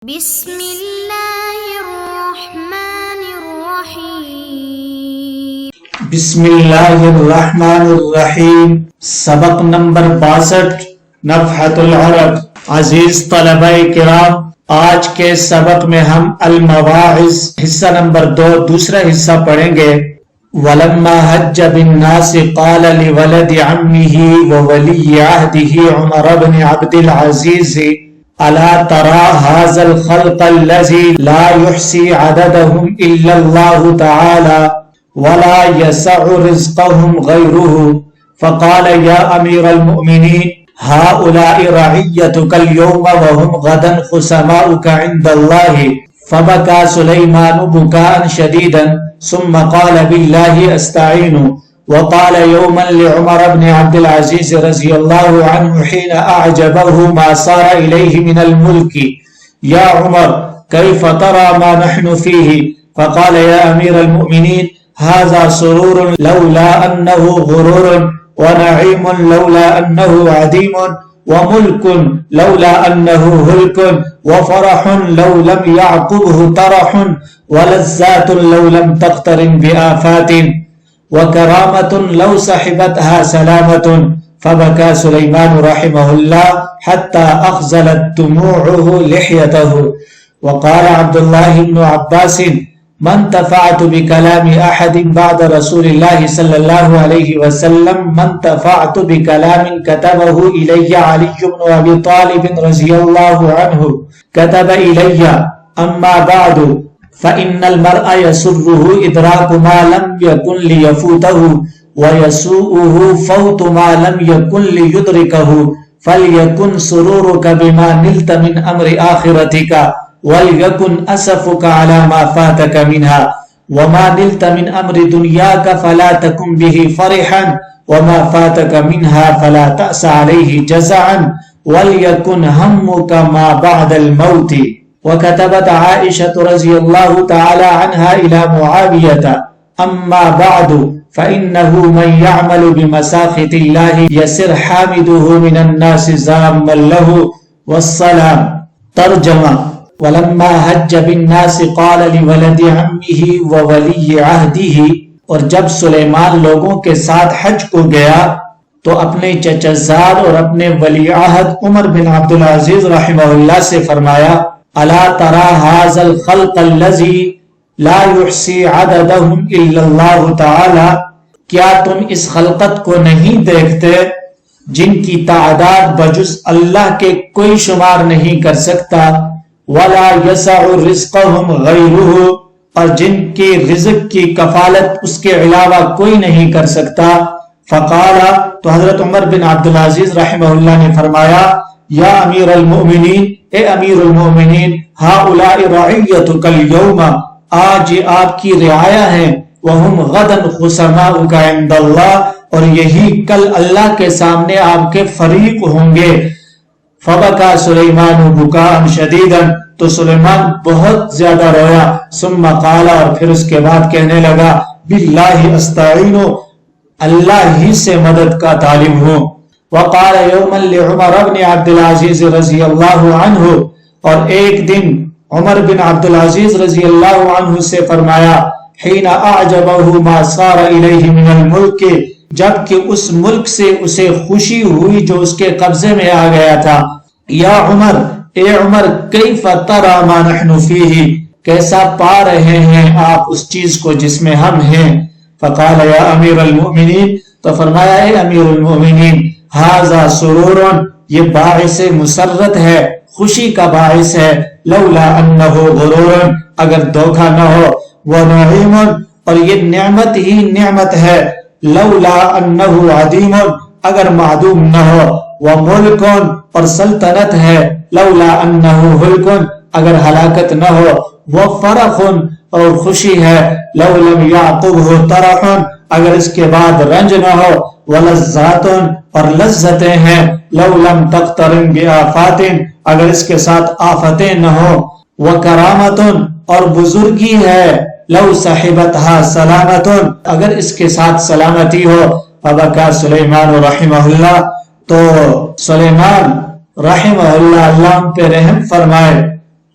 بسم اللہ الرحمن الرحیم بسم اللہ الرحمن الرحیم۔ سبق نمبر 62 نفحۃ العرب۔ عزیز طلبہ کرام، آج کے سبق میں ہم المواعظ حصہ نمبر 2 دوسرا حصہ پڑھیں گے۔ وَلَمَّا حَجَّ بِالنَّاسِ قَالَ لِوَلَدِ عَمِّهِ وَوَلِيِّ عَهْدِهِ عُمَرَ بْنِ عَبْدِ الْعَزِيزِ أَلَا تَرَى هَذَا الْخَلْقَ الَّذِي لَا يُحْصِي عَدَدَهُمْ إِلَّا اللَّهُ تَعَالَى وَلَا يَسَعُ رِزْقَهُمْ غَيْرُهُ فَقَالَ يَا أَمِيرَ الْمُؤْمِنِينَ هؤلاء رعيتك اليوم وهم غدا خصماؤك عند الله فبكى سليمان بكاء شديدا ثم قال بالله أستعين وقال يوما لعمر بن عبد العزيز رضي الله عنه حين أعجبه ما صار إليه من الملك يا عمر كيف ترى ما نحن فيه فقال يا أمير المؤمنين هذا سرور لولا أنه غرور ونعيم لولا أنه عديم وملك لولا أنه هلك وفرح لو لم يعقبه طرح ولذات لو لم تقترن بآفات وكرامة لو صحبتها سلامة فبكى سليمان رحمه الله حتى أخزلت دموعه لحيته وقال عبد الله بن عباس ما انتفعت بكلام أحد بعد رسول الله صلى الله عليه وسلم ما انتفعت بكلام كتبه إلي علي بن أبي طالب رضي الله عنه كتب إلي أما بعد فإن المرء يسره إدراك ما لم يكن ليفوته ويسوءه فوت ما لم يكن ليدركه فليكن سرورك بما نلت من أمر آخرتك وَلْيَكُنْ أَسَفُكَ عَلَى مَا فَاتَكَ مِنْهَا وَمَا نِلْتَ مِنْ أَمْرِ دُنْيَاكَ فَلَا تَكُنْ بِهِ فَرِحًا وَمَا فَاتَكَ مِنْهَا فَلَا تَأْسَ عَلَيْهِ جَزَعًا وَلْيَكُنْ هَمُّكَ مَا بَعْدَ الْمَوْتِ وكتبت عائشة رضي الله تعالى عنها إلى معاوية أما بعد فإنه من يعمل بمساخط الله يسر حامده من الناس زاما له والسلام۔ ترجمہ۔ وَلَمَّا حَجَّ بِالنَّاسِ قَالَ لِوَلَدِ عَمِّهِ وَوَلِيِّ عَهْدِهِ، اور جب سلیمان لوگوں کے ساتھ حج کو گیا تو اپنے چچا زاد اور اپنے ولی عہد عمر بن عبد العزیز رحمہ اللہ سے فرمایا أَلَا تَرَى هَذَا الْخَلْقَ الَّذِي لَا يُحْصِي عَدَدَهُمْ إِلَّا اللَّهُ تَعَالَى، کیا تم اس خلقت کو نہیں دیکھتے جن کی تعداد بجز اللہ کے کوئی شمار نہیں کر سکتا، وَلَا يَسَعُ رِزْقَهُمْ غَيْرُهُ، اور جن کی رزق کی کفالت اس کے علاوہ کوئی نہیں کر سکتا۔ فقال، تو حضرت عمر بن عبد العزیز رحمہ اللہ نے فرمایا یا امیر المؤمنین، اے امیر المؤمنین، هؤلاء رعیتک اليوم، آج آپ کی رعایا ہیں، وهم غدا خصماؤک عند اللہ، اور یہی کل اللہ کے سامنے آپ کے فریق ہوں گے۔ فبکا سلیمان بکاء شدیدا، تو سلیمان بہت زیادہ رویا۔ ثم قال، اور پھر اس کے بعد کہنے لگا باللہ استعین، اللہ ہی سے مدد کا طالب ہوں۔ وقال یوما لعمر بن عبد العزیز رضی اللہ عنہ، اور ایک دن عمر بن عبد العزیز رضی اللہ عنہ سے فرمایا حین اعجبہ ما صار الیہ من الملک، جبکہ اس ملک سے اسے خوشی ہوئی جو اس کے قبضے میں آ گیا تھا۔ یا عمر، اے عمر، کیف تری ما نحن فیہ، کیسا پا رہے ہیں آپ اس چیز کو جس میں ہم ہیں۔ فقال یا امیر المؤمنین، تو فرمایا اے امیر المؤمنین، ھذا سرور، یہ باعث مسرت ہے، خوشی کا باعث ہے، لولا انہ غرور، اگر دھوکہ نہ ہو، ونعیم، اور یہ نعمت ہی نعمت ہے، لولا انہ عدیم، اگر معدوم نہ ہو، وملک، اور سلطنت ہے، لولا انہ ہلک، اگر ہلاکت نہ ہو، وفرح، اور خوشی ہے، لو لم یعقبہ طرح، اگر اس کے بعد رنج نہ ہو، ولذات، اور لذتیں ہیں، لو لم تقترن بآفات، اگر اس کے ساتھ آفتیں نہ ہو، وکرامت، اور بزرگی ہے، لو صحبتها سلامت، اگر اس کے ساتھ سلامتی ہو۔ فبکا سلیمان رحمہ اللہ، تو سلیمان رحمہ اللہ اللہ پہ رحم فرمائے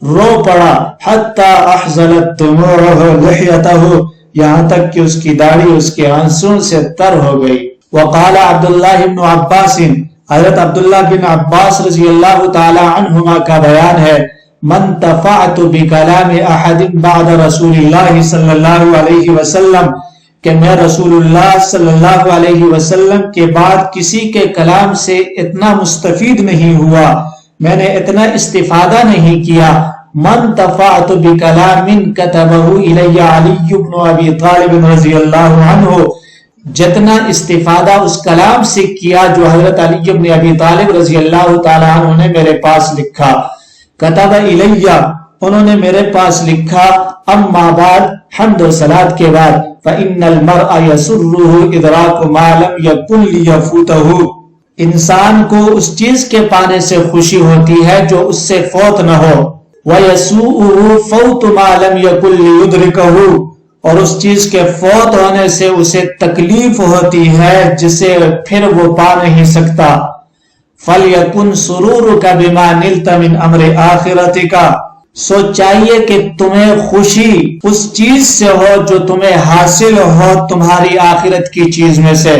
رو پڑا حتی احزلت دموعہ لحیتہ، یہاں تک کہ اس کی داڑھی اس کے آنسوں سے تر ہو گئی۔ وقال عبداللہ بن عباس، حضرت عبداللہ بن عباس رضی اللہ تعالی عنہما کا بیان ہے، من تفعت بکلام احد بعد رسول اللہ صلی اللہ علیہ وسلم، کہ میں رسول اللہ صلی اللہ علیہ وسلم کے بعد کسی کے کلام سے اتنا مستفید نہیں ہوا، میں نے اتنا استفادہ نہیں کیا۔ من تفعت بکلام کتبہ الی علی بن ابی طالب رضی اللہ عنہ، جتنا استفادہ اس کلام سے کیا جو حضرت علی بن ابی طالب رضی اللہ تعالیٰ عنہ نے میرے پاس لکھا۔ کتب الیہ، انہوں نے میرے پاس لکھا، اما بعد، حمد و صلاۃ کے بعد، فإن المرء يسره ادراک ما لم يكن ليفوته، انسان کو اس چیز کے پانے سے خوشی ہوتی ہے جو اس سے فوت نہ ہو، وَيَسُوءُهُ فَوْتُ مَا لَمْ يَكُنْ لِيُدْرِكَهُ، اور اس چیز کے فوت ہونے سے اسے تکلیف ہوتی ہے جسے پھر وہ پا نہیں سکتا۔ فَلْيَكُنْ سُرُورُكَ بِمَا نِلْتَ مِنْ أَمْرِ آخِرَتِكَ، سو چاہیے کہ تمہیں خوشی اس چیز سے ہو جو تمہیں حاصل ہو تمہاری آخرت کی چیز میں سے۔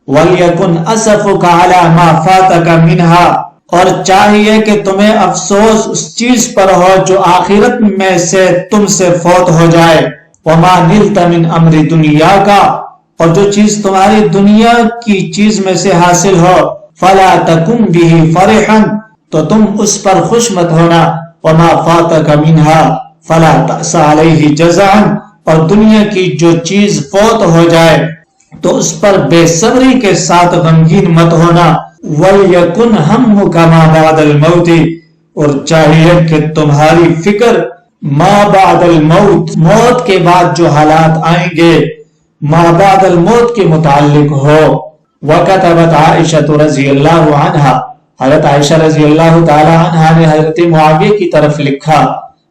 وَلْيَكُنْ أَسَفُكَ عَلَى مَا فَاتَكَ مِنْهَا، اور چاہیے کہ تمہیں افسوس اس چیز پر ہو جو آخرت میں سے تم سے فوت ہو جائے۔ وَمَا نِلْتَ مِنْ أَمْرِ دُنْيَاكَ، اور جو چیز تمہاری دنیا کی چیز میں سے حاصل ہو، فَلَا تَكُنْ بِهِ فَرِحًا، تو تم اس پر خوش مت ہونا۔ وَمَا فَاتَكَ مِنْهَا فَلَا تَأْسَ عَلَيْهِ جَزَعًا، اور دنیا کی جو چیز فوت ہو جائے تو اس پر بے صبری کے ساتھ غمگین مت ہونا۔ وَلْيَكُنْ هَمُّكَ مَا بَعْدَ الْمَوْتِ، اور چاہیے کہ تمہاری فکر ما بعد الموت، موت کے بعد جو حالات آئیں گے، ما بعد الموت کے متعلق ہو۔ وَكَتَبَتْ عَائِشَةُ رضی اللہ عنہا، حضرت عائشہ رضی اللہ تعالی عنہا نے حضرت معاویہ کی طرف لکھا،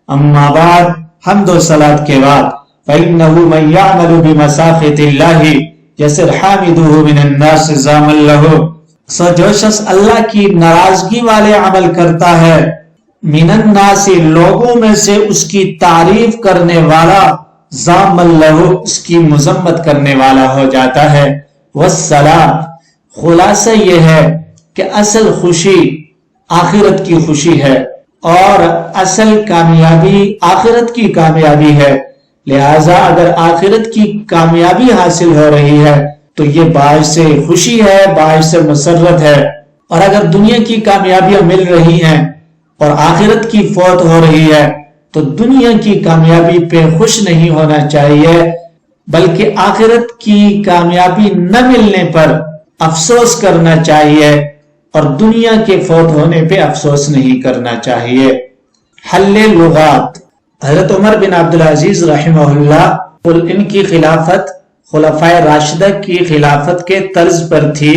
اما بعد، حمد و صلاۃ کے بعد، فَإِنَّهُ مَنْ يَعْمَلُ بِمَسَاخِطِ اللَّهِ يَسِرْ حَامِدُهُ مِنَ النَّاسِ زَامًا لَهُ، سو جو شخص اللہ کی ناراضگی والے عمل کرتا ہے، من الناس، لوگوں میں سے اس کی تعریف کرنے والا، زَامًا لَهُ، اس کی مذمت کرنے والا ہو جاتا ہے۔ والسلام، خلاصہ یہ ہے کہ اصل خوشی آخرت کی خوشی ہے، اور اصل کامیابی آخرت کی کامیابی ہے، لہٰذا اگر آخرت کی کامیابی حاصل ہو رہی ہے تو یہ باعث خوشی ہے، باعث مسرت ہے، اور اگر دنیا کی کامیابیاں مل رہی ہیں اور آخرت کی فوت ہو رہی ہے تو دنیا کی کامیابی پہ خوش نہیں ہونا چاہیے، بلکہ آخرت کی کامیابی نہ ملنے پر افسوس کرنا چاہیے، اور دنیا کے فوت ہونے پہ افسوس نہیں کرنا چاہیے۔ حل لغات، حضرت عمر بن عبدالعزیز رحمہ اللہ، ان کی خلافت خلفائے راشدہ کی خلافت کے طرز پر تھی،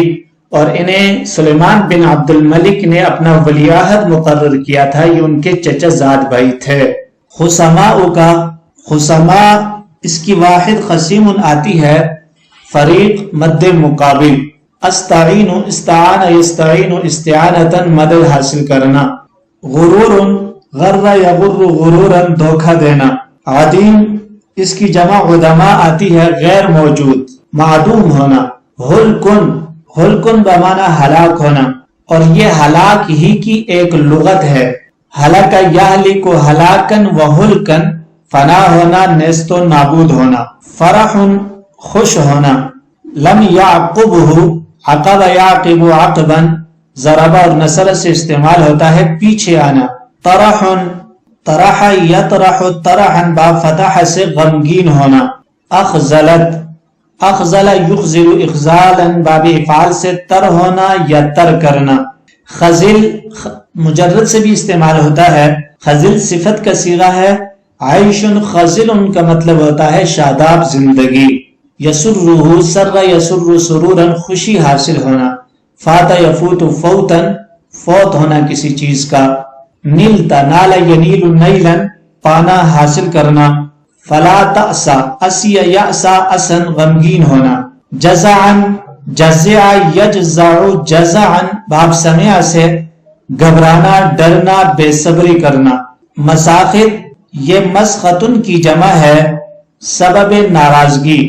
اور انہیں سلیمان بن عبد الملک نے اپنا ولی عہد مقرر کیا تھا، یہ ان کے چچا زاد بھائی تھے۔ خصماء کا، خصماء اس کی واحد خصیم آتی ہے، فریق، مد مقابل۔ استعین، استعان یستعین استعانتاً، مدد حاصل کرنا۔ غرور، غر یغر غرورا، دھوکہ دینا۔ عدیم اس کی جمع عدما آتی ہے، غیر موجود، معدوم ہونا۔ ہلکن، ہلکن بمعنی ہلاک ہونا، اور یہ ہلاک ہی کی ایک لغت ہے۔ ہلاک یہلک ہلاکن و ہلکن، فنا ہونا، نیست و نابود ہونا۔ فرح، خوش ہونا۔ لم یعقبہ، عقب یعقب عقبا، ضربہ اور نصر سے استعمال ہوتا ہے پیچھے آنا۔ طرح، طرح یطرح طرحا، با فتح سے غمگین ہونا۔ اخزلت، اخزل یخزل اخزالا، باب افعال سے تر ہونا یا تر کرنا۔ خزل مجرد سے بھی استعمال ہوتا ہے، خزل صفت کا صیغہ ہے۔ عیش خزل کا مطلب ہوتا ہے شاداب زندگی۔ یسرہ، سر یسر سرورا، خوشی حاصل ہونا۔ فات یفوت فوتا، فوت ہونا کسی چیز کا۔ نیلتا، نال ینیل نیلا، پانا حاصل کرنا۔ فلا تأسا، اسی یأسا اسن، غمگین ہونا۔ جزعا، جزع یجزع جزعا، باب سمع سے گھبرانا، ڈرنا، بے صبری کرنا۔ مساخط یہ مسخطن کی جمع ہے سبب ناراضگی.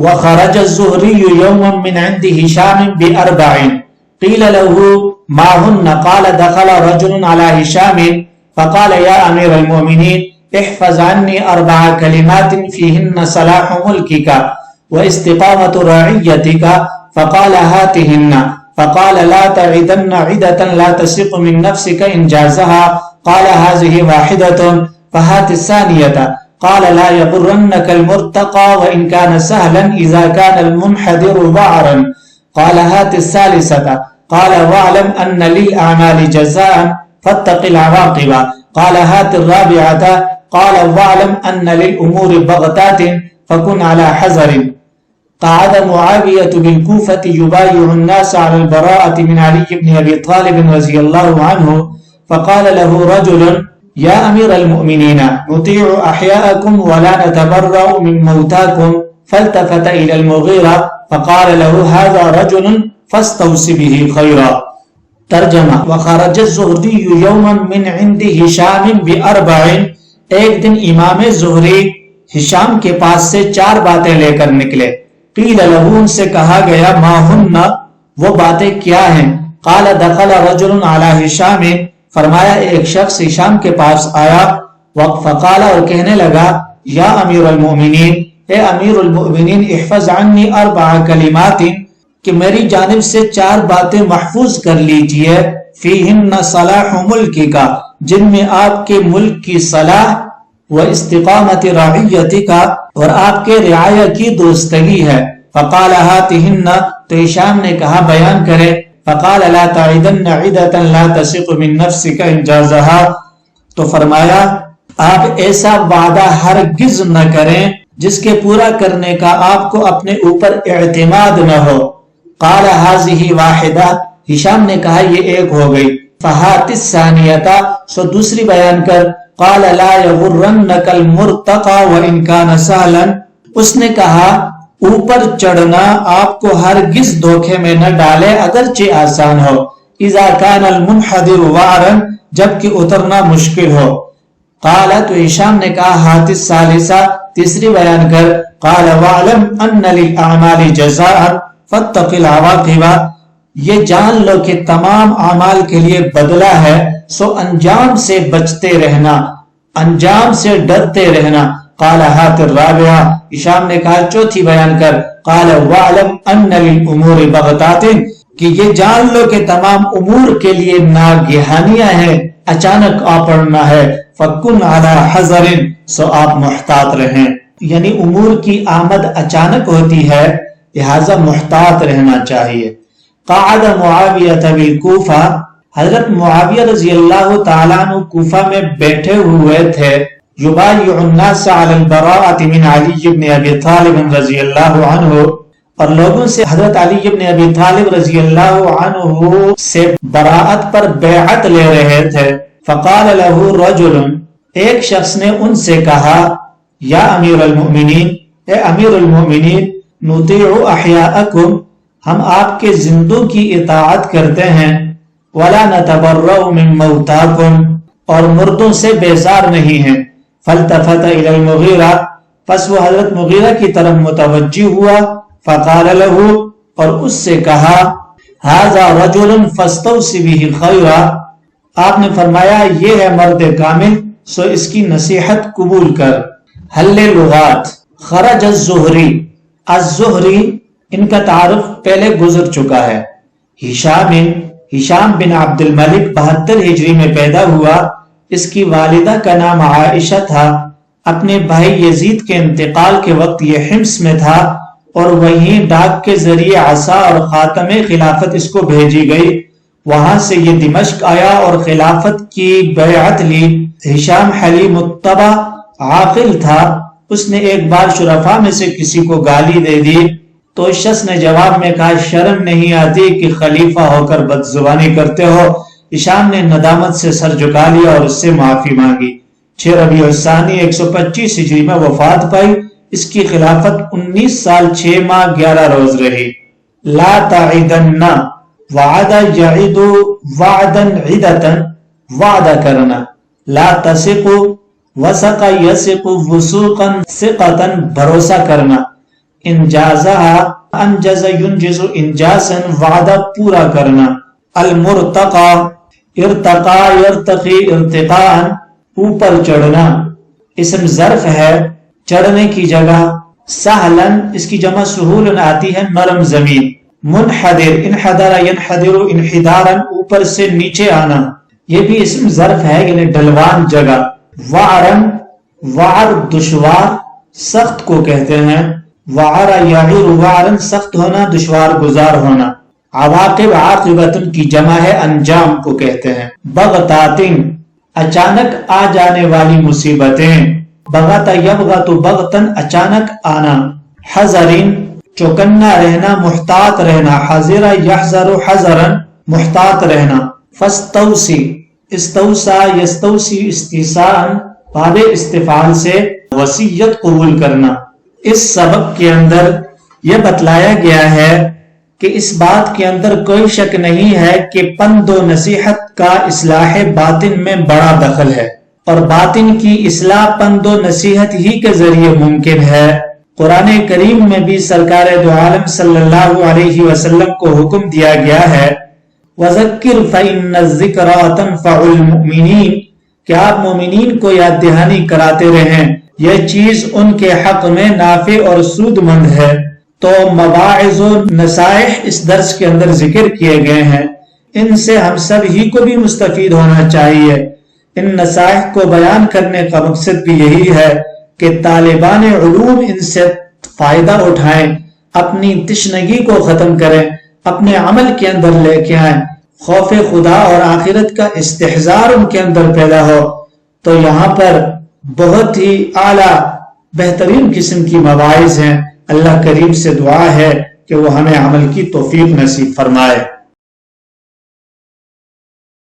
وخرج الزهري يوما من عند هشام بأربع قيل له ما هن قال دخل رجل على هشام فقال يا أمير المؤمنين احفظ عني 4 كلمات فيهن صلاح ملكك واستقامة رعيتك فقال هاتهن فقال لا تعدن عدة لا تسق من نفسك إن جازها قال هذه واحدة فهات الثانية قال لا يغرنك المرتقى وإن كان سهلا إذا كان المنحدر وعرا قال هات الثالثة قال واعلم أن للأعمال جزاء فاتق العواقب قال هات الرابعة قال واعلم أن للأمور بغتات فكن على حذر. قعد معاوية بالكوفة يبايع الناس على البراءة من علي بن أبي طالب رضي الله عنه فقال له رجل يا أمير المؤمنين نطيع أحياءكم ولا نتبرأ من موتاكم فالتفت إلى المغيرة فقال له هذا رجل فاستوص به خيرا. ترجمہ وخرج الزهري يوما من عند هشام بأربع ایک دن امام زہری ہشام کے پاس سے 4 باتیں لے کر نکلے. قیل له ان سے کہا گیا ما ہن وہ باتیں کیا ہیں. قال دخل رجل على هشام فرمایا ایک شخص ہشام کے پاس آیا فقال اور کہنے لگا یا امیر المؤمنین اے امیر المؤمنین احفظ عنی 4 کلمات کہ میری جانب سے 4 باتیں محفوظ کر لیجئے فیہن صلاح ملکی کا جن میں آپ کے ملک کی صلاح و استقامت رعیتی کا اور آپ کے رعایہ کی درستگی ہے. فقال ہاتہن تو ہشام نے کہا بیان کرے. فقال لا تعدن عدة لا تسق من نفسك إن جازها تو فرمایا آپ ایسا وعدہ ہرگز نہ کریں جس کے پورا کرنے کا آپ کو اپنے اوپر اعتماد نہ ہو. قال هذه واحدہ ہشام نے کہا یہ ایک ہو گئی. فہات الثانیہ سو دوسری بیان کر. قال لا يغرنك المرتقى وإن كان سهلا اس نے کہا اوپر چڑھنا آپ کو ہرگز دھوکے میں نہ ڈالے اگرچہ آسان ہو. اذا كان المنحدر وعرا جبکہ اترنا مشکل ہو. قال تو ہشام نے کہا ہات الثالثہ تیسری بیان کر. قال واعلم ان للاعمال جزاء فاتق العواقب یہ جان لو کہ تمام اعمال کے لیے بدلہ ہے سو انجام سے بچتے رہنا انجام سے ڈرتے رہنا. قال هات الرابعہ ہشام نے کہا چوتھی بیان کر. قال واعلم ان للامور بغتات کہ یہ جان لو کہ تمام امور کے لیے ناگہانیاں ہیں اچانک آ پڑنا ہے. فکن علی حذر سو آپ محتاط رہیں یعنی امور کی آمد اچانک ہوتی ہے لہذا محتاط رہنا چاہیے. قعد معاویہ بالکوفہ حضرت معاویہ رضی اللہ تعالیٰ عنہ کوفہ میں بیٹھے ہوئے تھے. یبایع الناس علی البراءۃ من علی بن ابی طالب رضی اللہ عنہ اور لوگوں سے حضرت علی بن ابی طالب رضی اللہ عنہ سے براءت پر بیعت لے رہے تھے. فقال له رجل ایک شخص نے ان سے کہا یا امیر المؤمنین اے امیر المؤمنین نطیع احیاءکم ہم آپ کے زندوں کی اطاعت کرتے ہیں. ولا نتبرأ من موتاکم اور مردوں سے بیزار نہیں ہیں. فالتفت الى المغیرہ پس وہ حضرت مغیرہ کی طرف متوجہ ہوا. فقال له اور اس سے کہا هذا رجل فاستوص به خیرا آپ نے فرمایا یہ ہے مرد کامل سو اس کی نصیحت قبول کر. حل لغات خرج الزہری الزہری ان کا تعارف پہلے گزر چکا ہے. ہشام بن عبد الملک 72 ہجری میں پیدا ہوا. اس کی والدہ کا نام عائشہ تھا. اپنے بھائی یزید کے انتقال کے وقت یہ حمص میں تھا اور وہیں ڈاک کے ذریعے عصا اور خاتم خلافت اس کو بھیجی گئی. وہاں سے یہ دمشق آیا اور خلافت کی بیعت لی. ہشام حلیم الطبع عاقل تھا. اس نے ایک بار شرفاء میں سے کسی کو گالی دے دی تو اس شخص نے جواب میں کہا شرم نہیں آتی کہ خلیفہ ہو کر بدزبانی کرتے ہو. ہشام نے ندامت سے سر جھکا لیا اور اس سے معافی مانگی. 6 ربیع الثانی 125 ہجری میں وفات پائی. اس کی خلافت 19 سال 6 ماہ 11 روز رہی. لا تعدن وعد یعد وعدا عدتا وعدہ کرنا لا تثق وثق یثق وثوقا ثقتا بھروسہ کرنا، انجازہ انجز ینجز انجازا وعدہ پورا کرنا، المرتقى ارتقا یرتقی ارتقاء اوپر چڑھنا، اسم ظرف ہے چڑھنے کی جگہ، سہلن اس کی جمع سہولن آتی ہے نرم زمین، منحدر انحدر ینحدر انحدارا اوپر سے نیچے آنا، یہ بھی اسم ظرف ہے یعنی ڈھلوان جگہ، وعرن وعر دشوار سخت کو کہتے ہیں، وعر یعیر وعرن سخت ہونا دشوار گزار ہونا، عواقب عاقبتن کی جمع ہے انجام کو کہتے ہیں، بغتاتن اچانک آ جانے والی مصیبتیں، بغت یبغت بغتن اچانک آنا، حذرین چوکنا رہنا محتاط رہنا، حذر یحذر حذرا محتاط رہنا، فاستوسی استوسا یستوسی استیصاء باب استفعال سے وصیت قبول کرنا۔ اس سبق کے اندر یہ بتلایا گیا ہے کہ اس بات کے اندر کوئی شک نہیں ہے کہ پند و نصیحت کا اصلاح باطن میں بڑا دخل ہے، اور باطن کی اصلاح پند و نصیحت ہی کے ذریعے ممکن ہے۔ قرآن کریم میں بھی سرکار دو عالم صلی اللہ علیہ وسلم کو حکم دیا گیا ہے وَذَكِّرْ فَإِنَّ الذِّكْرَىٰ تَنفَعُ الْمُؤْمِنِينَ کہ آپ مومنین کو یاد دہانی کراتے رہیں، یہ چیز ان کے حق میں نافع اور سود مند ہے۔ تو مواعظ و نصائح اس درس کے اندر ذکر کیے گئے ہیں، ان سے ہم سب ہی کو بھی مستفید ہونا چاہیے۔ ان نصائح کو بیان کرنے کا مقصد بھی یہی ہے کہ طالبان علوم ان سے فائدہ اٹھائیں، اپنی تشنگی کو ختم کریں، اپنے عمل کے اندر لے کے آئیں، خوف خدا اور آخرت کا استحضار ان کے اندر پیدا ہو۔ تو یہاں پر بہت ہی اعلیٰ بہترین قسم کی مواعظ ہیں، اللہ کریم سے دعا ہے کہ وہ ہمیں عمل کی توفیق نصیب فرمائے۔